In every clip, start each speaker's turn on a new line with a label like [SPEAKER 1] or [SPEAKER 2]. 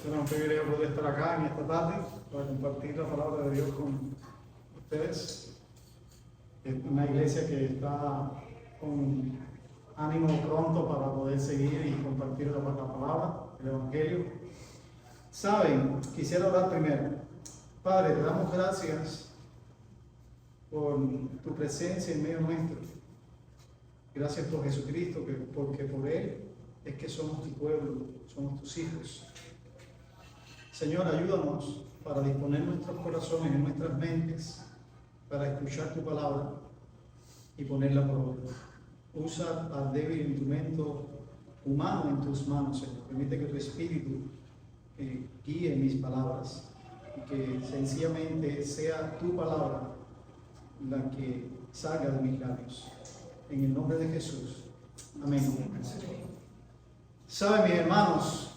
[SPEAKER 1] Será un privilegio poder estar acá en esta tarde para compartir la palabra de Dios con ustedes. Es una iglesia que está con ánimo pronto para poder seguir y compartir la palabra, el Evangelio. Saben, quisiera orar primero. Padre, te damos gracias por tu presencia en medio nuestro. Gracias por Jesucristo, porque por Él es que somos tu pueblo, somos tus hijos. Señor, ayúdanos para disponer nuestros corazones y nuestras mentes para escuchar tu palabra y ponerla por obra. Usa al débil instrumento humano en tus manos, Señor. Permite que tu Espíritu guíe mis palabras y que sencillamente sea tu palabra la que salga de mis labios. En el nombre de Jesús. Amén. Saben, mis hermanos,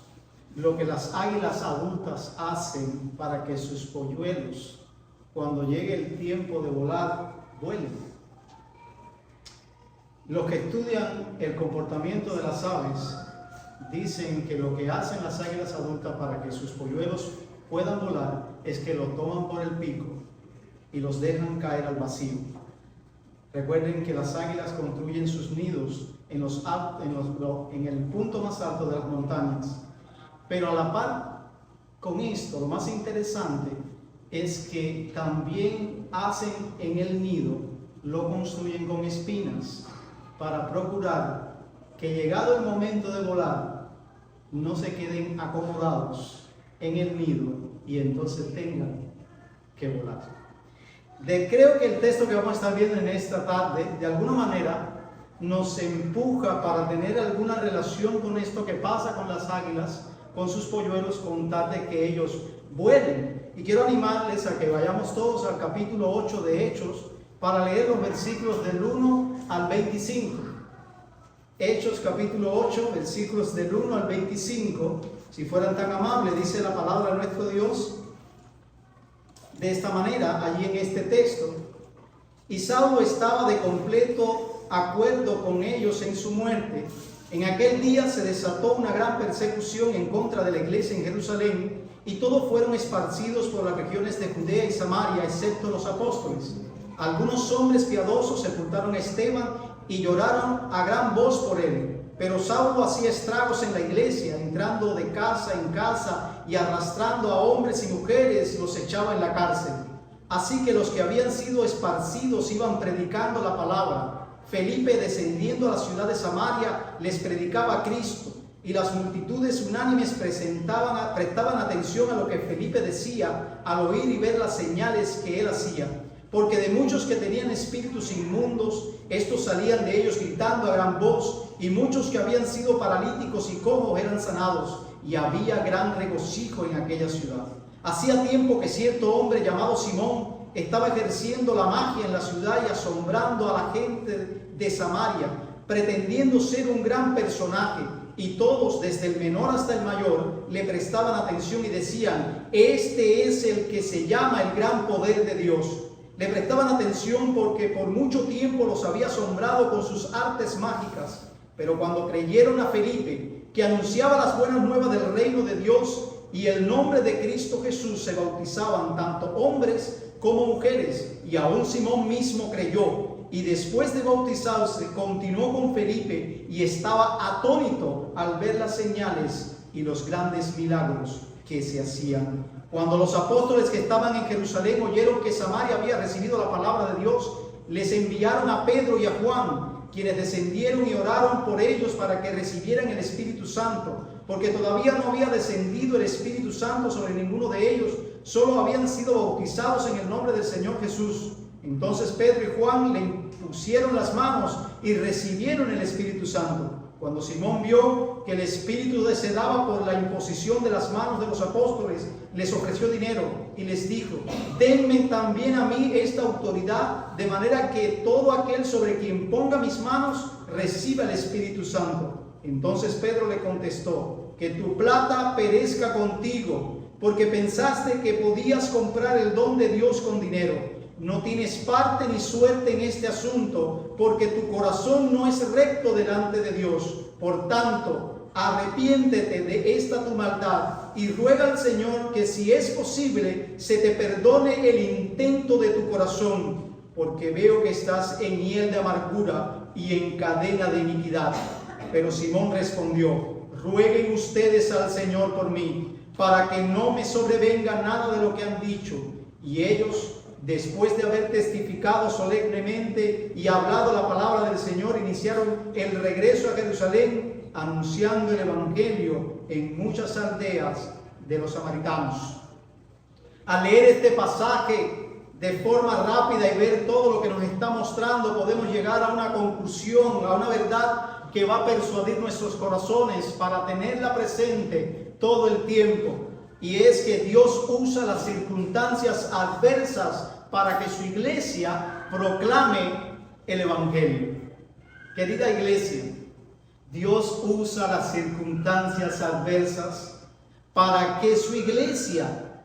[SPEAKER 1] lo que las águilas adultas hacen para que sus polluelos, cuando llegue el tiempo de volar, vuelen. Los que estudian el comportamiento de las aves dicen que lo que hacen las águilas adultas para que sus polluelos puedan volar es que los toman por el pico y los dejan caer al vacío. Recuerden que las águilas construyen sus nidos en el punto más alto de las montañas. Pero a la par con esto, lo más interesante es que también hacen en el nido, lo construyen con espinas para procurar que llegado el momento de volar, no se queden acomodados en el nido y entonces tengan que volar. Creo que el texto que vamos a estar viendo en esta tarde, de alguna manera, nos empuja para tener alguna relación con esto que pasa con las águilas, con sus polluelos, con tal de que ellos vuelen. Y quiero animarles a que vayamos todos al capítulo 8 de Hechos para leer los versículos del 1 al 25. Hechos capítulo 8, versículos del 1 al 25. Si fueran tan amables, dice la palabra de nuestro Dios de esta manera, allí en este texto. Y Saulo estaba de completo acuerdo con ellos en su muerte. En aquel día se desató una gran persecución en contra de la iglesia en Jerusalén, y todos fueron esparcidos por las regiones de Judea y Samaria, excepto los apóstoles. Algunos hombres piadosos sepultaron a Esteban y lloraron a gran voz por él. Pero Saulo hacía estragos en la iglesia, entrando de casa en casa y arrastrando a hombres y mujeres, los echaba en la cárcel. Así que los que habían sido esparcidos iban predicando la palabra. Felipe, descendiendo a la ciudad de Samaria, les predicaba a Cristo, y las multitudes unánimes prestaban atención a lo que Felipe decía al oír y ver las señales que él hacía. Porque de muchos que tenían espíritus inmundos, estos salían de ellos gritando a gran voz, y muchos que habían sido paralíticos y cojos eran sanados, y había gran regocijo en aquella ciudad. Hacía tiempo que cierto hombre llamado Simón estaba ejerciendo la magia en la ciudad y asombrando a la gente de Samaria, pretendiendo ser un gran personaje, y todos, desde el menor hasta el mayor, le prestaban atención y decían: este es el que se llama el gran poder de Dios. Le prestaban atención porque por mucho tiempo los había asombrado con sus artes mágicas. Pero cuando creyeron a Felipe, que anunciaba las buenas nuevas del reino de Dios y el nombre de Cristo Jesús, se bautizaban tanto hombres como mujeres, y aún Simón mismo creyó, y después de bautizarse continuó con Felipe y estaba atónito al ver las señales y los grandes milagros que se hacían. Cuando los apóstoles que estaban en Jerusalén oyeron que Samaria había recibido la palabra de Dios, les enviaron a Pedro y a Juan, quienes descendieron y oraron por ellos para que recibieran el Espíritu Santo, porque todavía no había descendido el Espíritu Santo sobre ninguno de ellos, solo habían sido bautizados en el nombre del Señor Jesús. Entonces Pedro y Juan le impusieron las manos y recibieron el Espíritu Santo. Cuando Simón vio que el Espíritu descendaba por la imposición de las manos de los apóstoles, les ofreció dinero y les dijo: denme también a mí esta autoridad, de manera que todo aquel sobre quien ponga mis manos reciba el Espíritu Santo. Entonces Pedro le contestó: que tu plata perezca contigo, porque pensaste que podías comprar el don de Dios con dinero. No tienes parte ni suerte en este asunto, porque tu corazón no es recto delante de Dios. Por tanto, arrepiéntete de esta tu maldad y ruega al Señor que, si es posible, se te perdone el intento de tu corazón, porque veo que estás en hiel de amargura y en cadena de iniquidad. Pero Simón respondió: rueguen ustedes al Señor por mí, para que no me sobrevenga nada de lo que han dicho. Y ellos, después de haber testificado solemnemente y hablado la palabra del Señor, iniciaron el regreso a Jerusalén, anunciando el evangelio en muchas aldeas de los samaritanos. Al leer este pasaje de forma rápida y ver todo lo que nos está mostrando, podemos llegar a una conclusión, a una verdad que va a persuadir nuestros corazones para tenerla presente todo el tiempo. Y es que Dios usa las circunstancias adversas para que su iglesia proclame el evangelio. Querida iglesia, Dios usa las circunstancias adversas para que su iglesia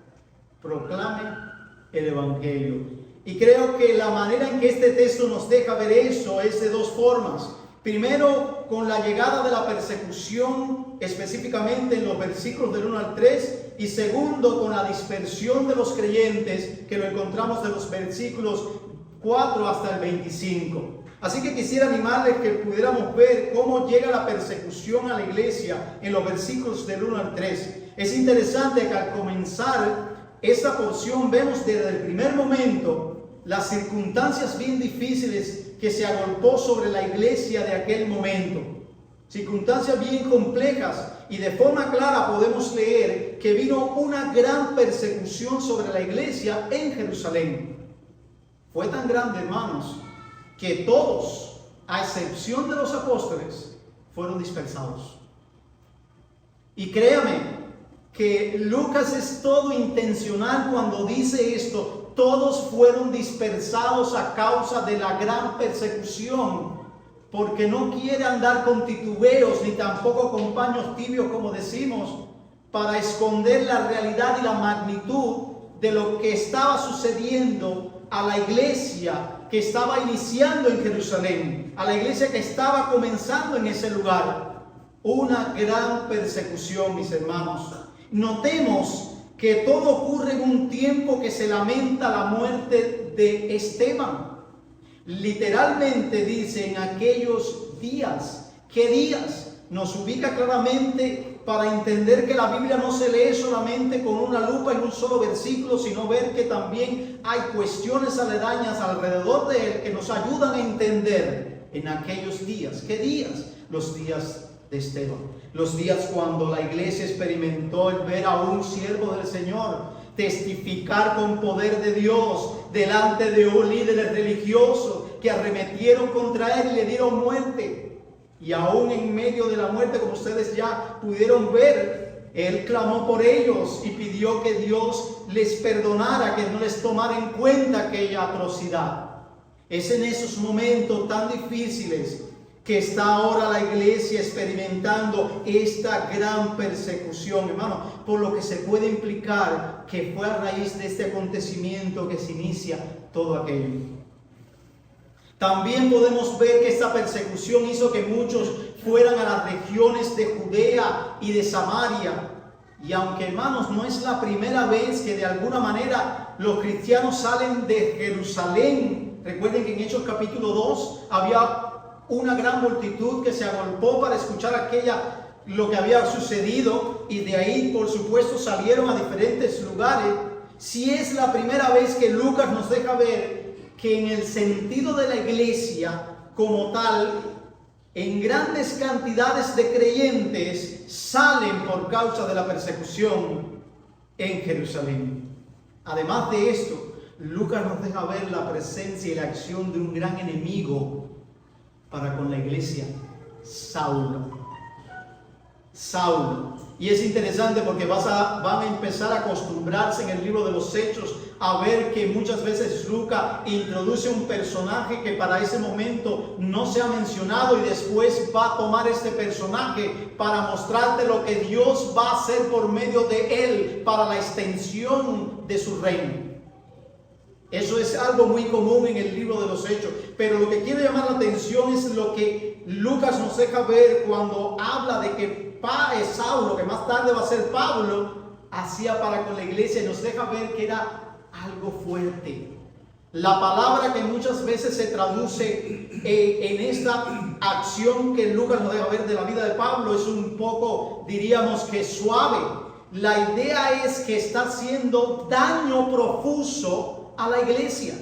[SPEAKER 1] proclame el evangelio. Y creo que la manera en que este texto nos deja ver eso es de dos formas. Primero, con la llegada de la persecución, específicamente en los versículos del 1 al 3, y segundo, con la dispersión de los creyentes, que lo encontramos de los versículos 4 hasta el 25. Así que quisiera animarles que pudiéramos ver cómo llega la persecución a la iglesia en los versículos del 1 al 3. Es interesante que al comenzar esta porción vemos desde el primer momento las circunstancias bien difíciles que se agolpó sobre la iglesia de aquel momento. Circunstancias bien complejas, y de forma clara podemos leer que vino una gran persecución sobre la iglesia en Jerusalén. Fue tan grande, hermanos, que todos, a excepción de los apóstoles, fueron dispersados. Y créame que Lucas es todo intencional cuando dice esto: todos fueron dispersados a causa de la gran persecución, porque no quiere andar con titubeos ni tampoco con paños tibios, como decimos, para esconder la realidad y la magnitud de lo que estaba sucediendo a la iglesia que estaba iniciando en Jerusalén, a la iglesia que estaba comenzando en ese lugar. Una gran persecución, mis hermanos. Notemos que todo ocurre en un tiempo que se lamenta la muerte de Esteban. Literalmente dice en aquellos días. ¿Qué días? Nos ubica claramente para entender que la Biblia no se lee solamente con una lupa en un solo versículo, sino ver que también hay cuestiones aledañas alrededor de él que nos ayudan a entender en aquellos días. ¿Qué días? Los días de Esteban. Los días cuando la iglesia experimentó el ver a un siervo del Señor testificar con poder de Dios delante de un líder religioso que arremetieron contra él y le dieron muerte. Y aún en medio de la muerte, como ustedes ya pudieron ver, él clamó por ellos y pidió que Dios les perdonara, que no les tomara en cuenta aquella atrocidad. Es en esos momentos tan difíciles que está ahora la iglesia experimentando esta gran persecución, hermano, por lo que se puede implicar que fue a raíz de este acontecimiento que se inicia todo aquello. También podemos ver que esta persecución hizo que muchos fueran a las regiones de Judea y de Samaria. Y aunque, hermanos, no es la primera vez que de alguna manera los cristianos salen de Jerusalén. Recuerden que en Hechos capítulo 2 había una gran multitud que se agolpó para escuchar lo que había sucedido, y de ahí, por supuesto, salieron a diferentes lugares. Si es la primera vez que Lucas nos deja ver que en el sentido de la iglesia como tal, en grandes cantidades de creyentes salen por causa de la persecución en Jerusalén. Además de esto, Lucas nos deja ver la presencia y la acción de un gran enemigo para con la iglesia, Saulo. Y es interesante porque van a empezar a acostumbrarse en el libro de los Hechos a ver que muchas veces Lucas introduce un personaje que para ese momento no se ha mencionado, y después va a tomar este personaje para mostrarte lo que Dios va a hacer por medio de él para la extensión de su reino. Eso es algo muy común en el libro de los Hechos, pero lo que quiero llamar la atención es lo que Lucas nos deja ver cuando habla de que Saulo, que más tarde va a ser Pablo, hacía para con la iglesia, y nos deja ver que era algo fuerte. La palabra que muchas veces se traduce en esta acción que Lucas nos deja ver de la vida de Pablo es un poco, diríamos que suave. La idea es que está haciendo daño profuso a la iglesia.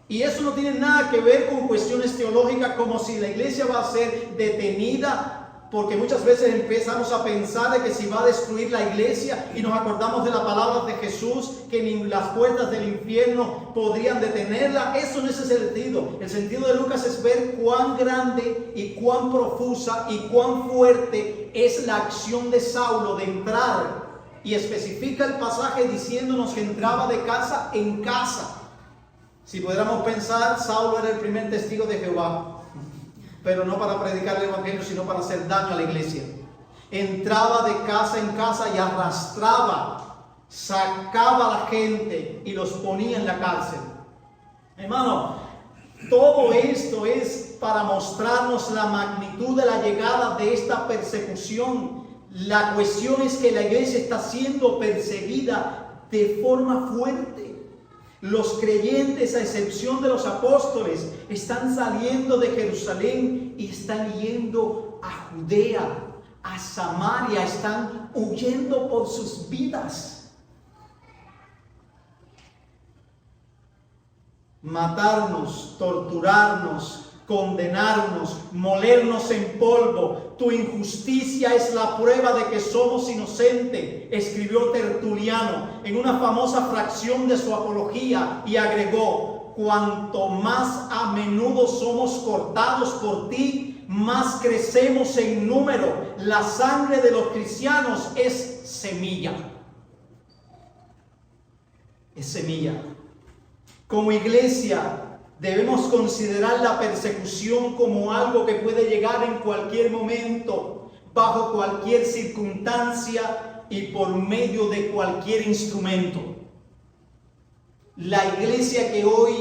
[SPEAKER 1] Y eso no tiene nada que ver con cuestiones teológicas, como si la iglesia va a ser detenida, porque muchas veces empezamos a pensar de que si va a destruir la iglesia, y nos acordamos de la palabra de Jesús, que ni las puertas del infierno podrían detenerla. Eso no es el sentido. El sentido de Lucas es ver cuán grande y cuán profusa y cuán fuerte es la acción de Saulo de entrar, y especifica el pasaje diciéndonos que entraba de casa en casa. Si pudiéramos pensar, Saulo era el primer testigo de Jehová, pero no para predicar el evangelio, sino para hacer daño a la iglesia. Entraba de casa en casa y arrastraba, sacaba a la gente y los ponía en la cárcel. Hermano, todo esto es para mostrarnos la magnitud de la llegada de esta persecución. La cuestión es que la iglesia está siendo perseguida de forma fuerte. Los creyentes, a excepción de los apóstoles, están saliendo de Jerusalén y están yendo a Judea, a Samaria, están huyendo por sus vidas. Matarnos, torturarnos, condenarnos, molernos en polvo. Tu injusticia es la prueba de que somos inocentes, escribió Tertuliano en una famosa fracción de su apología, y agregó: cuanto más a menudo somos cortados por ti, más crecemos en número. La sangre de los cristianos es semilla. Es semilla. Como iglesia, debemos considerar la persecución como algo que puede llegar en cualquier momento, bajo cualquier circunstancia y por medio de cualquier instrumento. La iglesia que hoy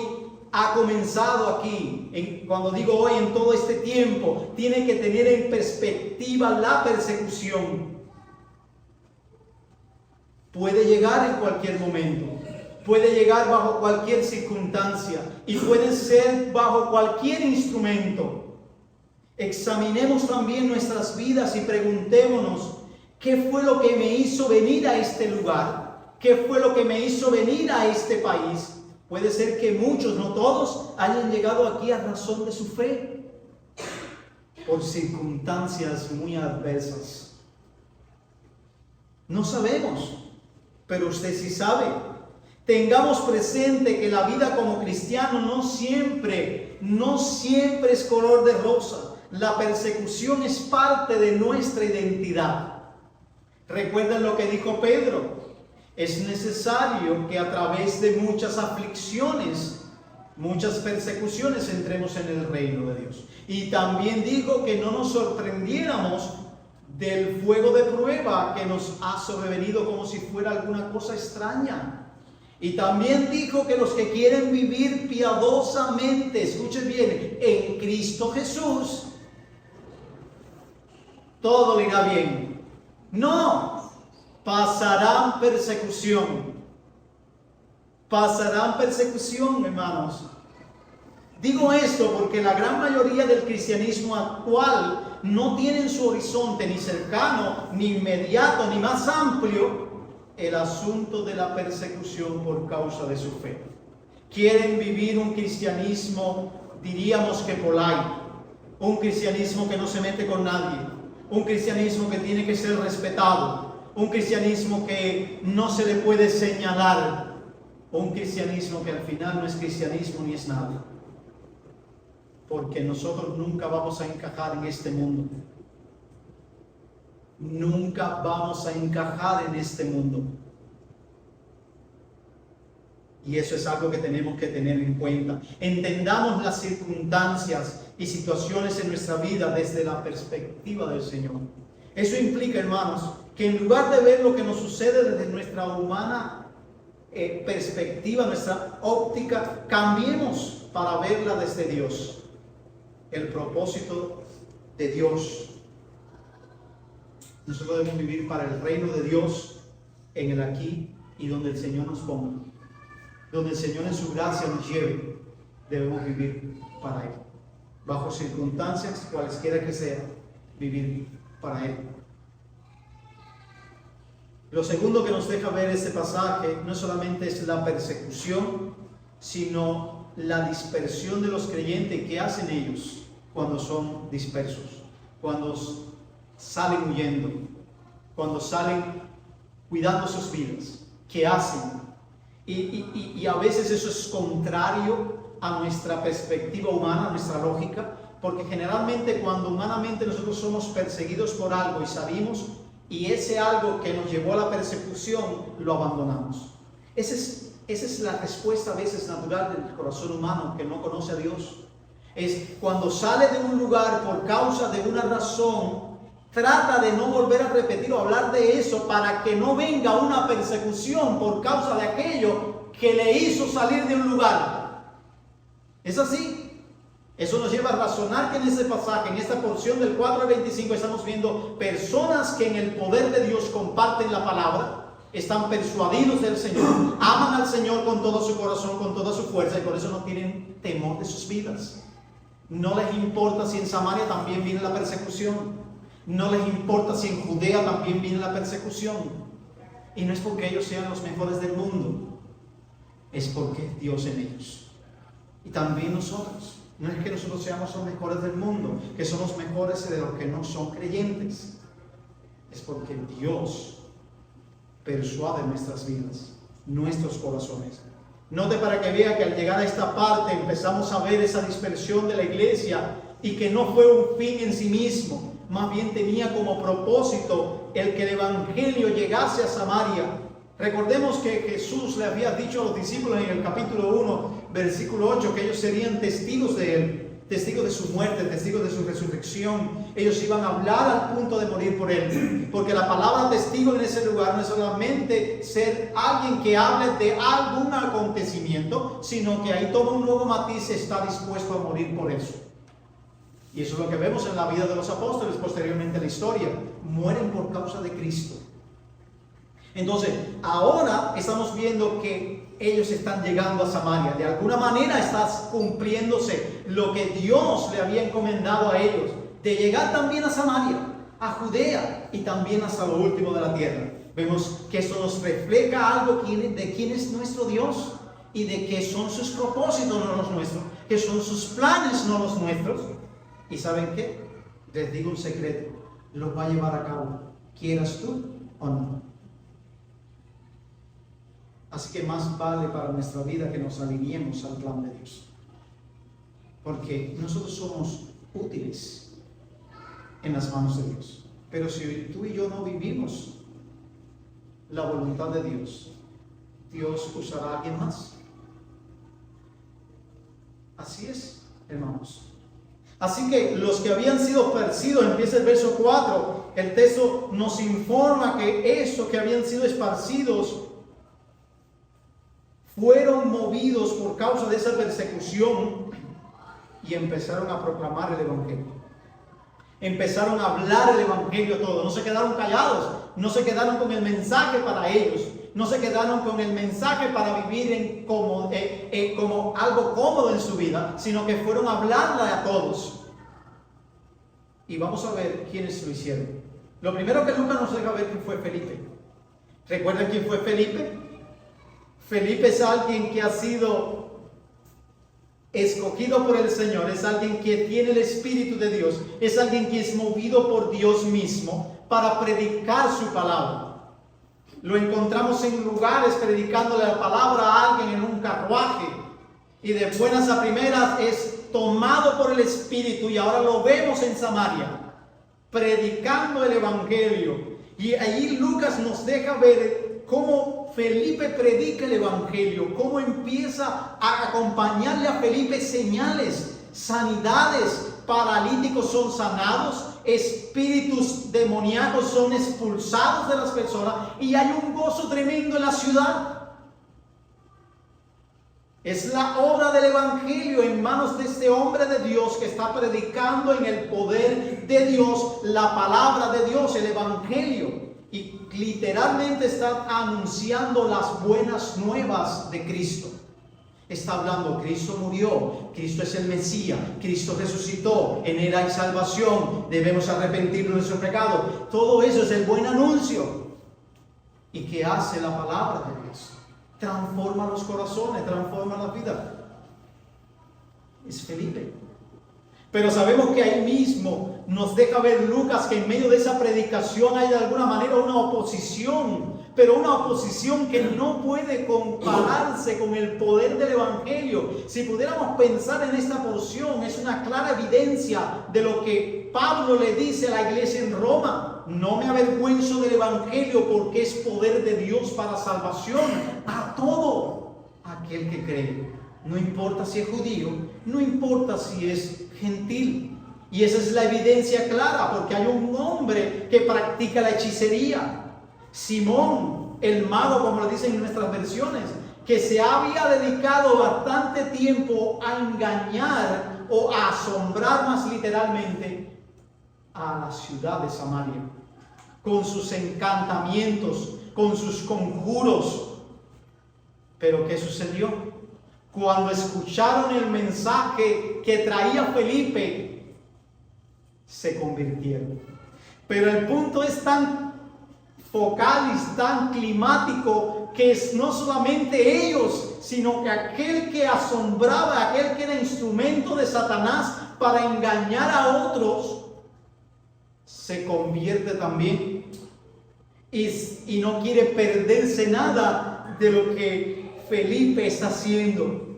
[SPEAKER 1] ha comenzado aquí, cuando digo hoy, en todo este tiempo, tiene que tener en perspectiva la persecución. Puede llegar en cualquier momento. Puede llegar bajo cualquier circunstancia y puede ser bajo cualquier instrumento. Examinemos también nuestras vidas y preguntémonos: ¿qué fue lo que me hizo venir a este lugar? ¿Qué fue lo que me hizo venir a este país? Puede ser que muchos, no todos, hayan llegado aquí a razón de su fe, por circunstancias muy adversas. No sabemos, pero usted sí sabe. Tengamos presente que la vida como cristiano no siempre es color de rosa. La persecución es parte de nuestra identidad. ¿Recuerdan lo que dijo Pedro? Es necesario que a través de muchas aflicciones, muchas persecuciones, entremos en el reino de Dios. Y también dijo que no nos sorprendiéramos del fuego de prueba que nos ha sobrevenido como si fuera alguna cosa extraña. Y también dijo que los que quieren vivir piadosamente, escuchen bien, en Cristo Jesús, todo le irá bien. No, pasarán persecución. Pasarán persecución, hermanos. Digo esto porque la gran mayoría del cristianismo actual no tiene en su horizonte ni cercano, ni inmediato, ni más amplio el asunto de la persecución por causa de su fe. Quieren vivir un cristianismo, diríamos que polite, un cristianismo que no se mete con nadie, un cristianismo que tiene que ser respetado, un cristianismo que no se le puede señalar, un cristianismo que al final no es cristianismo ni es nada, porque nosotros nunca vamos a encajar en este mundo. Nunca vamos a encajar en este mundo. Y eso es algo que tenemos que tener en cuenta. Entendamos las circunstancias y situaciones en nuestra vida desde la perspectiva del Señor. Eso implica, hermanos, que en lugar de ver lo que nos sucede desde nuestra humana perspectiva, nuestra óptica, cambiemos para verla desde Dios. el propósito de Dios. Nosotros debemos vivir para el reino de Dios en el aquí y donde el Señor nos ponga. Donde el Señor en su gracia nos lleve, debemos vivir para Él. Bajo circunstancias cualesquiera que sea, vivir para Él. Lo segundo que nos deja ver este pasaje no solamente es la persecución, sino la dispersión de los creyentes. ¿Qué hacen ellos cuando son dispersos? Cuando salen huyendo, cuando salen cuidando sus vidas. ¿Qué hacen? Y a veces eso es contrario a nuestra perspectiva humana, a nuestra lógica, porque generalmente cuando humanamente nosotros somos perseguidos por algo y salimos, y ese algo que nos llevó a la persecución, lo abandonamos. Esa es la respuesta a veces natural del corazón humano que no conoce a Dios. Es cuando sale de un lugar por causa de una razón, trata de no volver a repetir o hablar de eso para que no venga una persecución por causa de aquello que le hizo salir de un lugar. ¿Es así? Eso nos lleva a razonar que en ese pasaje, en esta porción del 4 al 25, estamos viendo personas que en el poder de Dios comparten la palabra, están persuadidos del Señor, aman al Señor con todo su corazón, con toda su fuerza, y por eso no tienen temor de sus vidas. No les importa si en Samaria también viene la persecución. No les importa si en Judea también viene la persecución. Y no es porque ellos sean los mejores del mundo, es porque es Dios en ellos. Y también nosotros. No es que nosotros seamos los mejores del mundo, que somos mejores de los que no son creyentes. Es porque Dios persuade nuestras vidas, nuestros corazones. Note para que vea que al llegar a esta parte empezamos a ver esa dispersión de la iglesia y que no fue un fin en sí mismo, más bien tenía como propósito el que el evangelio llegase a Samaria. Recordemos que Jesús le había dicho a los discípulos en el capítulo 1, versículo 8, que ellos serían testigos de Él, testigos de su muerte, testigos de su resurrección. Ellos iban a hablar al punto de morir por Él, porque la palabra testigo en ese lugar no es solamente ser alguien que hable de algún acontecimiento, sino que ahí toma un nuevo matiz, está dispuesto a morir por eso. Y eso es lo que vemos en la vida de los apóstoles posteriormente en la historia. Mueren por causa de Cristo. Entonces, ahora estamos viendo que ellos están llegando a Samaria. De alguna manera está cumpliéndose lo que Dios le había encomendado a ellos, de llegar también a Samaria, a Judea y también hasta lo último de la tierra. Vemos que eso nos refleja algo de quién es nuestro Dios y de que son sus propósitos, no los nuestros, que son sus planes, no los nuestros. ¿Y saben qué? Les digo un secreto, los va a llevar a cabo, quieras tú o no. Así que más vale para nuestra vida que nos alineemos al plan de Dios. Porque nosotros somos útiles en las manos de Dios. Pero si tú y yo no vivimos la voluntad de Dios, Dios usará a alguien más. Así es, hermanos. Así que los que habían sido esparcidos, empieza el verso 4, el texto nos informa que esos que habían sido esparcidos fueron movidos por causa de esa persecución y empezaron a proclamar el evangelio. Empezaron a hablar el evangelio todo. No se quedaron callados, no se quedaron con el mensaje para ellos, no se quedaron con el mensaje para vivir como algo cómodo en su vida, sino que fueron a hablarle a todos. Y vamos a ver quiénes lo hicieron. Lo primero que Lucas nos deja ver fue Felipe. ¿Recuerdan quién fue Felipe? Felipe es alguien que ha sido escogido por el Señor, es alguien que tiene el Espíritu de Dios, es alguien que es movido por Dios mismo para predicar su palabra. Lo encontramos en lugares predicándole la palabra a alguien en un carruaje y de buenas a primeras es tomado por el Espíritu y ahora lo vemos en Samaria predicando el Evangelio. Y allí Lucas nos deja ver cómo Felipe predica el Evangelio, cómo empieza a acompañarle a Felipe señales, sanidades, paralíticos son sanados, espíritus demoníacos son expulsados de las personas y hay un gozo tremendo en la ciudad. Es la obra del Evangelio en manos de este hombre de Dios que está predicando en el poder de Dios la palabra de Dios, el Evangelio. Y literalmente está anunciando las buenas nuevas de Cristo. Está hablando, Cristo murió, Cristo es el Mesías, Cristo resucitó, en Él hay salvación, debemos arrepentirnos de nuestro pecado. Todo eso es el buen anuncio. ¿Y qué hace la palabra de Dios? Transforma los corazones, transforma la vida. Es Felipe. Pero sabemos que ahí mismo nos deja ver Lucas que en medio de esa predicación hay de alguna manera una oposición, pero una oposición que no puede compararse con el poder del Evangelio. Si pudiéramos pensar en esta porción, es una clara evidencia de lo que Pablo le dice a la iglesia en Roma: no me avergüenzo del Evangelio, porque es poder de Dios para salvación a todo aquel que cree. No importa si es judío, no importa si es gentil. Y esa es la evidencia clara, porque hay un hombre que practica la hechicería. Simón, el mago, como lo dicen en nuestras versiones, que se había dedicado bastante tiempo a engañar o a asombrar, más literalmente, a la ciudad de Samaria, con sus encantamientos, con sus conjuros. Pero ¿qué sucedió? Cuando escucharon el mensaje que traía Felipe, se convirtieron. Pero el punto es tan focal y tan climático que es no solamente ellos, sino que aquel que asombraba, aquel que era instrumento de Satanás para engañar a otros, se convierte también y no quiere perderse nada de lo que Felipe está haciendo.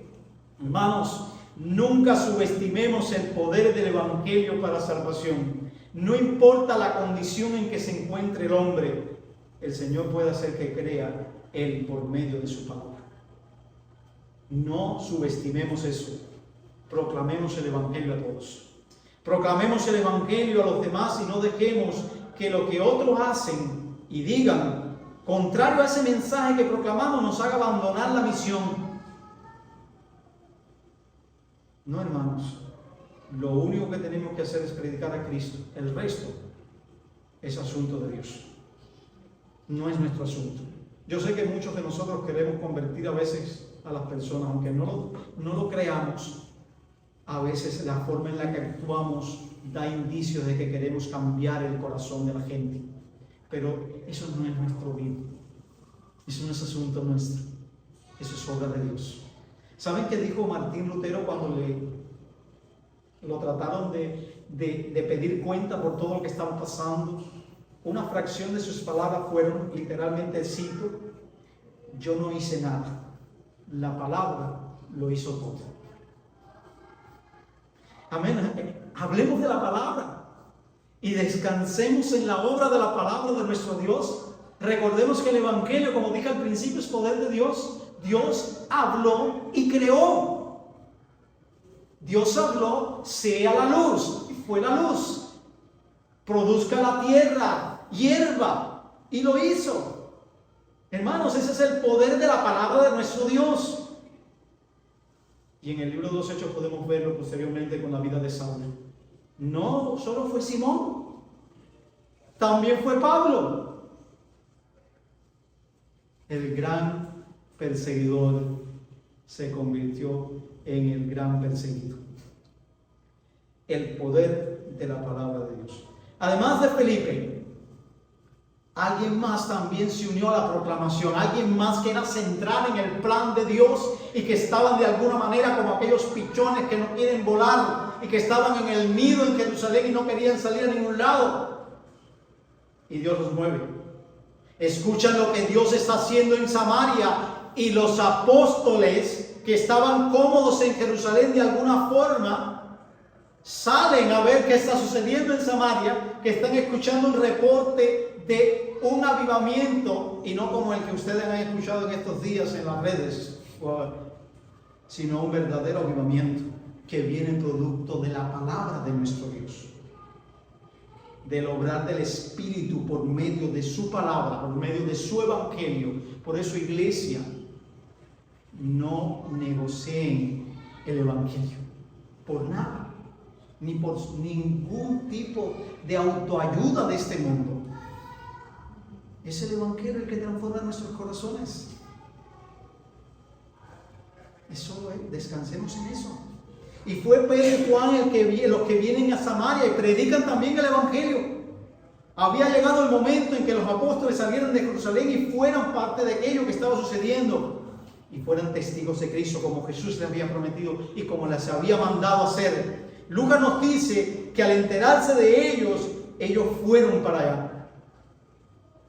[SPEAKER 1] Hermanos, nunca subestimemos el poder del Evangelio para salvación. No importa la condición en que se encuentre el hombre, el Señor puede hacer que crea Él por medio de su palabra. No subestimemos eso. Proclamemos el Evangelio a todos. Proclamemos el Evangelio a los demás y no dejemos que lo que otros hacen y digan, contrario a ese mensaje que proclamamos, nos haga abandonar la misión. No, hermanos. Lo único que tenemos que hacer es predicar a Cristo. El resto es asunto de Dios. No es nuestro asunto. Yo sé que muchos de nosotros queremos convertir a veces a las personas, aunque no lo creamos. A veces la forma en la que actuamos da indicios de que queremos cambiar el corazón de la gente. Pero eso no es nuestro bien. Eso no es asunto nuestro. Eso es obra de Dios. ¿Saben qué dijo Martín Lutero cuando lo trataron de pedir cuenta por todo lo que estaba pasando? Una fracción de sus palabras fueron, literalmente cito: yo no hice nada, la palabra lo hizo todo. Amén. Hablemos de la palabra y descansemos en la obra de la palabra de nuestro Dios. Recordemos que el Evangelio, como dije al principio, es poder de Dios. Dios habló y creó. Dios habló, sea la luz, y fue la luz. Produzca la tierra hierba, y lo hizo. Hermanos, ese es el poder de la palabra de nuestro Dios. Y en el libro de los Hechos podemos verlo posteriormente con la vida de Saulo. No solo fue Simón, también fue Pablo. El gran perseguidor se convirtió en el gran perseguido. El poder de la palabra de Dios. Además de Felipe, alguien más también se unió a la proclamación. Alguien más que era central en el plan de Dios y que estaban de alguna manera como aquellos pichones que no quieren volar y que estaban en el nido en Jerusalén y no querían salir a ningún lado. Y Dios los mueve. Escuchan lo que Dios está haciendo en Samaria, y los apóstoles que estaban cómodos en Jerusalén de alguna forma salen a ver qué está sucediendo en Samaria, que están escuchando un reporte de un avivamiento, y no como el que ustedes han escuchado en estos días en las redes, sino un verdadero avivamiento que viene producto de la palabra de nuestro Dios, del obrar del Espíritu por medio de su palabra, por medio de su Evangelio. Por eso, iglesia, no negocien el Evangelio por nada, ni por ningún tipo de autoayuda de este mundo. Es el Evangelio el que transforma nuestros corazones. Eso descansemos en eso. Y fue Pedro y Juan los que vienen a Samaria y predican también el Evangelio. Había llegado el momento en que los apóstoles salieran de Jerusalén y fueran parte de aquello que estaba sucediendo y fueran testigos de Cristo como Jesús les había prometido y como les había mandado hacer. Lucas nos dice que al enterarse de ellos fueron para allá.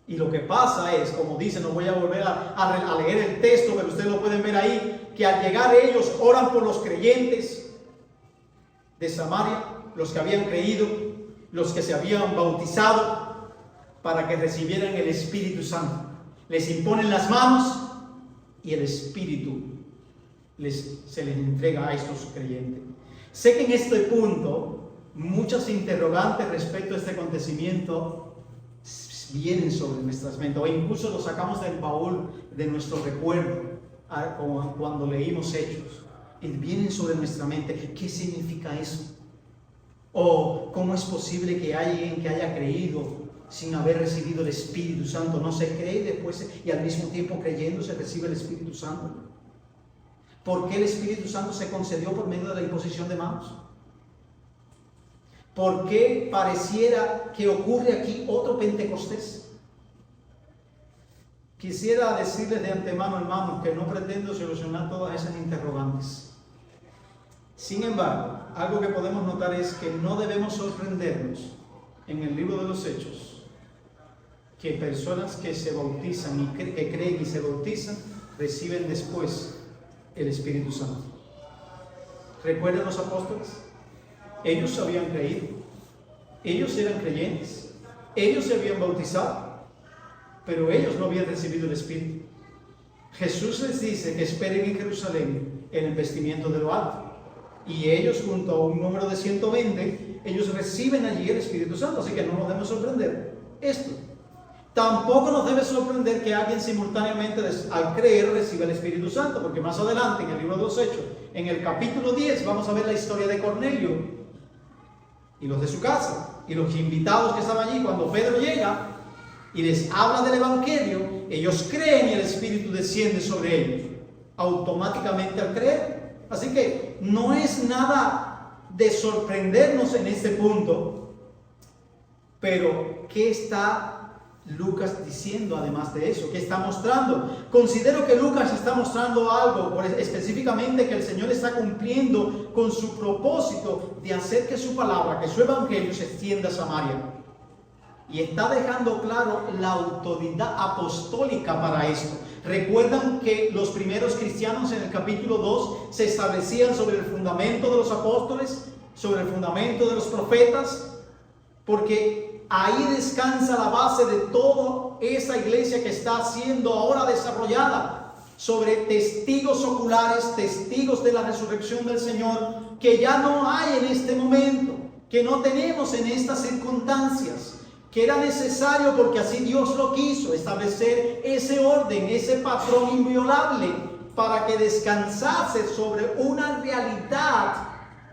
[SPEAKER 1] Y lo que pasa es, como dice, no voy a volver a leer el texto, pero ustedes lo pueden ver ahí, que al llegar ellos oran por los creyentes de Samaria, los que habían creído, los que se habían bautizado, para que recibieran el Espíritu Santo. Les imponen las manos y el Espíritu se les entrega a estos creyentes. Sé que en este punto muchas interrogantes respecto a este acontecimiento vienen sobre nuestras mentes, o incluso lo sacamos del baúl de nuestro recuerdo cuando leímos Hechos, y vienen sobre nuestra mente. ¿Qué significa eso? ¿O cómo es posible que alguien que haya creído sin haber recibido el Espíritu Santo no se cree y después y al mismo tiempo creyendo se recibe el Espíritu Santo? ¿Por qué el Espíritu Santo se concedió por medio de la imposición de manos? ¿Por qué pareciera que ocurre aquí otro Pentecostés? Quisiera decirles de antemano, hermanos, que no pretendo solucionar todas esas interrogantes. Sin embargo, algo que podemos notar es que no debemos sorprendernos en el libro de los Hechos que personas que se bautizan y que creen y se bautizan reciben después el Espíritu Santo. ¿Recuerdan los apóstoles? Ellos habían creído, ellos eran creyentes, ellos se habían bautizado, pero ellos no habían recibido el Espíritu. Jesús les dice que esperen en Jerusalén el investimiento de lo alto, y ellos, junto a un número de 120, ellos reciben allí el Espíritu Santo. Así que no nos debe sorprender esto. Tampoco nos debe sorprender que alguien simultáneamente al creer reciba el Espíritu Santo, porque más adelante en el libro de los Hechos, en el capítulo 10, vamos a ver la historia de Cornelio y los de su casa y los invitados que estaban allí. Cuando Pedro llega y les habla del Evangelio, ellos creen y el Espíritu desciende sobre ellos automáticamente al creer. Así que no es nada de sorprendernos en este punto, pero ¿qué está Lucas diciendo además de eso? ¿Qué está mostrando? Considero que Lucas está mostrando algo, específicamente que el Señor está cumpliendo con su propósito de hacer que su palabra, que su evangelio se extienda a Samaria. Y está dejando claro la autoridad apostólica para esto. Recuerdan que los primeros cristianos en el capítulo 2 se establecían sobre el fundamento de los apóstoles, sobre el fundamento de los profetas, porque ahí descansa la base de toda esa iglesia que está siendo ahora desarrollada, sobre testigos oculares, testigos de la resurrección del Señor, que ya no hay en este momento, que no tenemos en estas circunstancias, que era necesario porque así Dios lo quiso, establecer ese orden, ese patrón inviolable, para que descansase sobre una realidad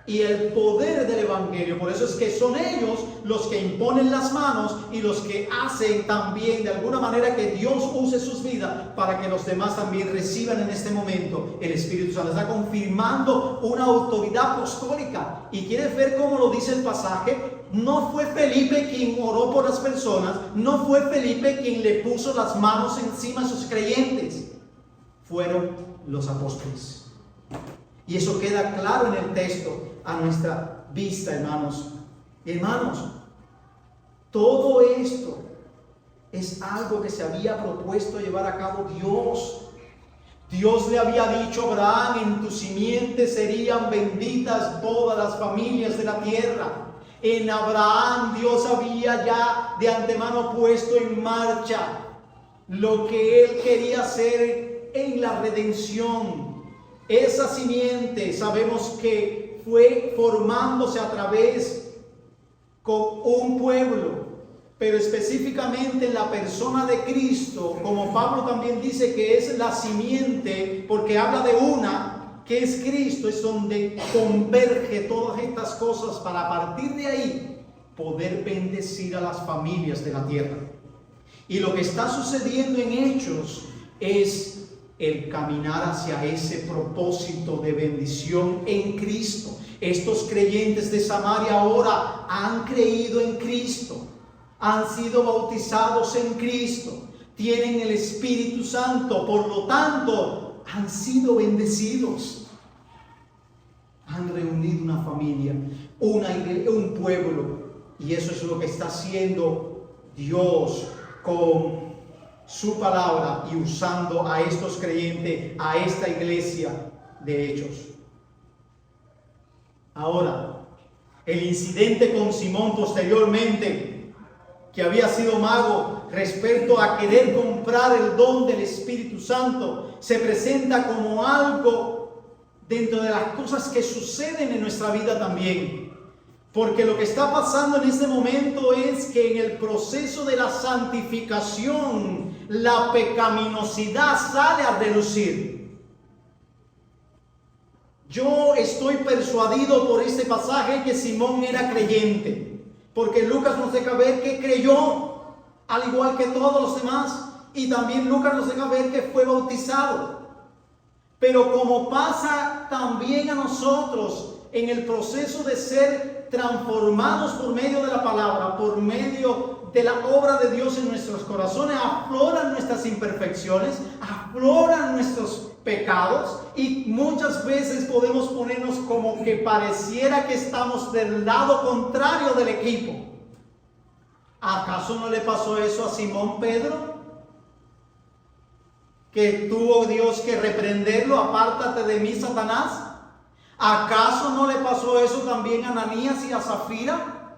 [SPEAKER 1] y el poder del Evangelio. Por eso es que son ellos los que imponen las manos y los que hacen también de alguna manera que Dios use sus vidas para que los demás también reciban en este momento el Espíritu Santo. Está confirmando una autoridad apostólica. Y quieres ver cómo lo dice el pasaje. No fue Felipe quien oró por las personas, no fue Felipe quien le puso las manos encima a sus creyentes, fueron los apóstoles. Y eso queda claro en el texto a nuestra vista, hermanos. Hermanos, todo esto es algo que se había propuesto llevar a cabo Dios. Dios le había dicho a Abraham: en tu simiente serían benditas todas las familias de la tierra. En Abraham Dios había ya de antemano puesto en marcha lo que Él quería hacer en la redención. Esa simiente sabemos que fue formándose a través con un pueblo, pero específicamente en la persona de Cristo, como Pablo también dice que es la simiente, porque habla de una, que es Cristo, es donde converge todas estas cosas para a partir de ahí poder bendecir a las familias de la tierra. Y lo que está sucediendo en Hechos es el caminar hacia ese propósito de bendición en Cristo. Estos creyentes de Samaria ahora han creído en Cristo, han sido bautizados en Cristo, tienen el Espíritu Santo, por lo tanto han sido bendecidos. Han reunido una familia, un pueblo, y eso es lo que está haciendo Dios con su palabra y usando a estos creyentes, a esta iglesia de Hechos. Ahora, el incidente con Simón posteriormente, que había sido mago, respecto a querer comprar el don del Espíritu Santo, se presenta como algo dentro de las cosas que suceden en nuestra vida también. Porque lo que está pasando en este momento es que en el proceso de la santificación, la pecaminosidad sale a relucir. Yo estoy persuadido por este pasaje que Simón era creyente, porque Lucas nos deja ver que creyó, al igual que todos los demás, y también Lucas nos deja ver que fue bautizado. Pero como pasa también a nosotros en el proceso de ser transformados por medio de la palabra, por medio de la obra de Dios en nuestros corazones, afloran nuestras imperfecciones, afloran nuestros pecados, y muchas veces podemos ponernos como que pareciera que estamos del lado contrario del equipo. ¿Acaso no le pasó eso a Simón Pedro? Que tuvo Dios que reprenderlo: apártate de mí, Satanás. ¿Acaso no le pasó eso también a Ananías y a Zafira?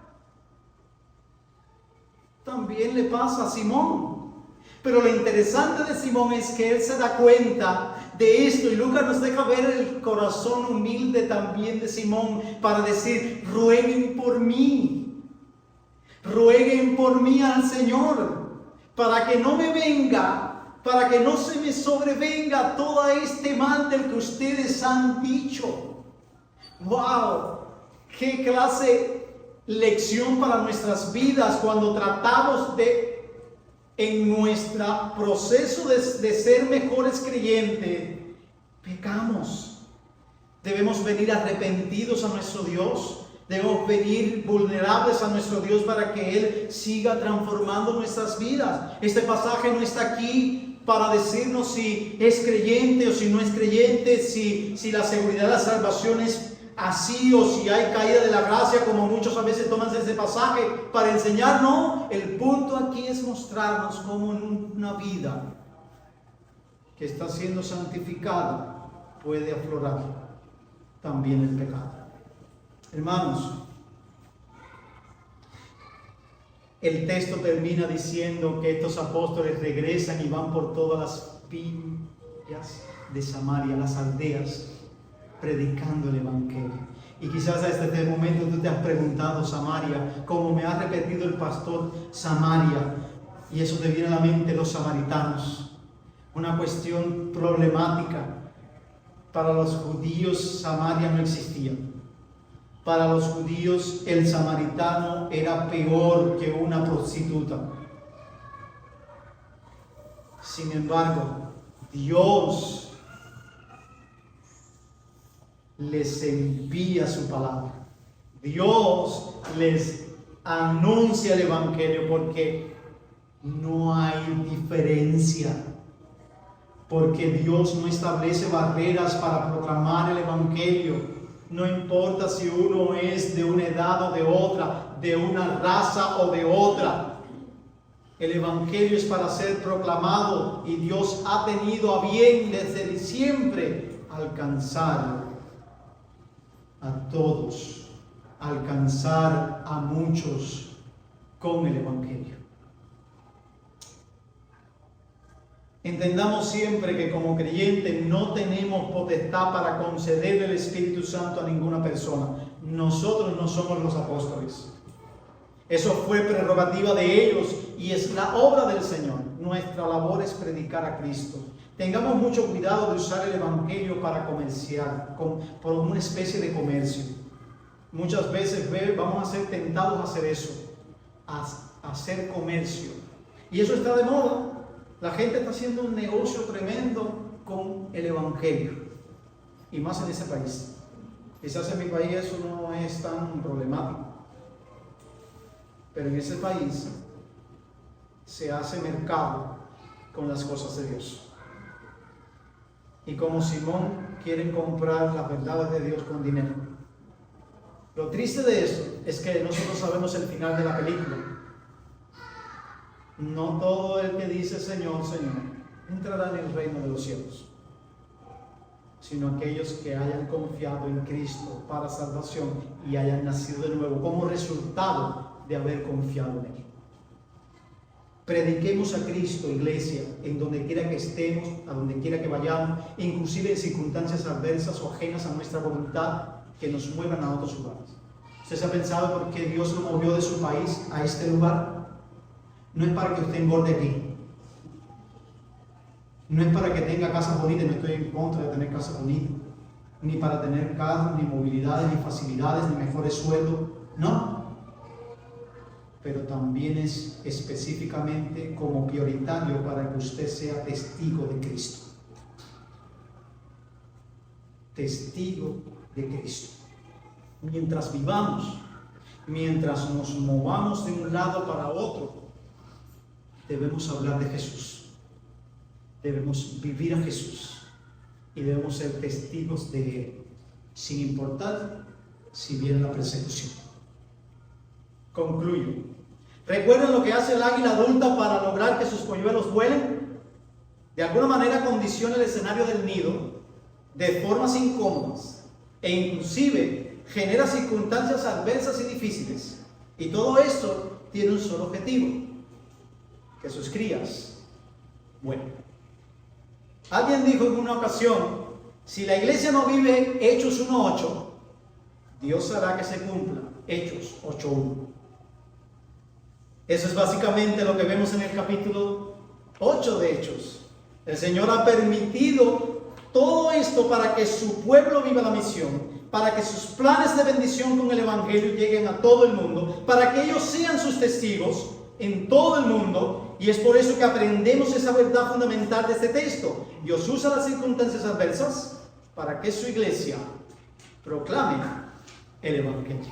[SPEAKER 1] También le pasa a Simón. Pero lo interesante de Simón es que él se da cuenta de esto, y Lucas nos deja ver el corazón humilde también de Simón para decir: rueguen por mí al Señor, para que no me venga, para que no se me sobrevenga todo este mal del que ustedes han dicho. ¡Wow! ¡Qué clase lección para nuestras vidas cuando tratamos de, en nuestro proceso de ser mejores creyentes, pecamos! Debemos venir arrepentidos a nuestro Dios. Debemos venir vulnerables a nuestro Dios para que Él siga transformando nuestras vidas. Este pasaje no está aquí para decirnos si es creyente o si no es creyente, si la seguridad de la salvación es así o si hay caída de la gracia, como muchos a veces toman ese pasaje para enseñar. No, el punto aquí es mostrarnos cómo en una vida que está siendo santificada puede aflorar también el pecado. Hermanos, el texto termina diciendo que estos apóstoles regresan y van por todas las villas de Samaria, las aldeas, predicando el evangelio. Y quizás hasta este momento tú te has preguntado: Samaria, como me ha repetido el pastor, Samaria, y eso te viene a la mente los samaritanos. Una cuestión problemática. Para los judíos Samaria no existía. Para los judíos el samaritano era peor que una prostituta. Sin embargo, Dios les envía su palabra. Dios les anuncia el evangelio, porque no hay diferencia. Porque Dios no establece barreras para proclamar el evangelio. No importa si uno es de una edad o de otra, de una raza o de otra. El evangelio es para ser proclamado, y Dios ha tenido a bien desde siempre alcanzar a todos, alcanzar a muchos con el evangelio. Entendamos siempre que como creyentes no tenemos potestad para conceder el Espíritu Santo a ninguna persona. Nosotros no somos los apóstoles. Eso fue prerrogativa de ellos y es la obra del Señor. Nuestra labor es predicar a Cristo. Tengamos mucho cuidado de usar el Evangelio para comerciar, por una especie de comercio. Muchas veces vamos a ser tentados a hacer eso, a hacer comercio. Y eso está de moda. La gente está haciendo un negocio tremendo con el Evangelio. Y más en ese país. Quizás en mi país eso no es tan problemático. Pero en ese país se hace mercado con las cosas de Dios. Y como Simón quieren comprar las verdades de Dios con dinero. Lo triste de eso es que nosotros sabemos el final de la película. No todo el que dice Señor, Señor, entrará en el reino de los cielos, sino aquellos que hayan confiado en Cristo para salvación y hayan nacido de nuevo como resultado de haber confiado en Él. Prediquemos a Cristo, iglesia, en donde quiera que estemos, a donde quiera que vayamos, inclusive en circunstancias adversas o ajenas a nuestra voluntad que nos muevan a otros lugares. ¿Usted se ha pensado por qué Dios lo movió de su país a este lugar? No es para que usted engorde aquí. No es para que tenga casas bonitas, no estoy en contra de tener casas bonitas, ni para tener carros, ni movilidades, ni facilidades, ni mejores sueldos. No. Pero también es específicamente como prioritario para que usted sea testigo de Cristo. Testigo de Cristo. Mientras vivamos, mientras nos movamos de un lado para otro, debemos hablar de Jesús. Debemos vivir a Jesús y debemos ser testigos de Él, sin importar si viene la persecución. Concluyo. ¿Recuerdan lo que hace el águila adulta para lograr que sus polluelos vuelen? De alguna manera condiciona el escenario del nido de formas incómodas e inclusive genera circunstancias adversas y difíciles. Y todo esto tiene un solo objetivo: que sus crías vuelen. Alguien dijo en una ocasión: si la iglesia no vive Hechos 1:8, Dios hará que se cumpla Hechos 8:1. Eso es básicamente lo que vemos en el capítulo 8 de Hechos. El Señor ha permitido todo esto para que su pueblo viva la misión, para que sus planes de bendición con el Evangelio lleguen a todo el mundo, para que ellos sean sus testigos en todo el mundo. Y es por eso que aprendemos esa verdad fundamental de este texto. Dios usa las circunstancias adversas para que su iglesia proclame el Evangelio.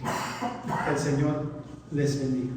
[SPEAKER 1] Que el Señor les bendiga.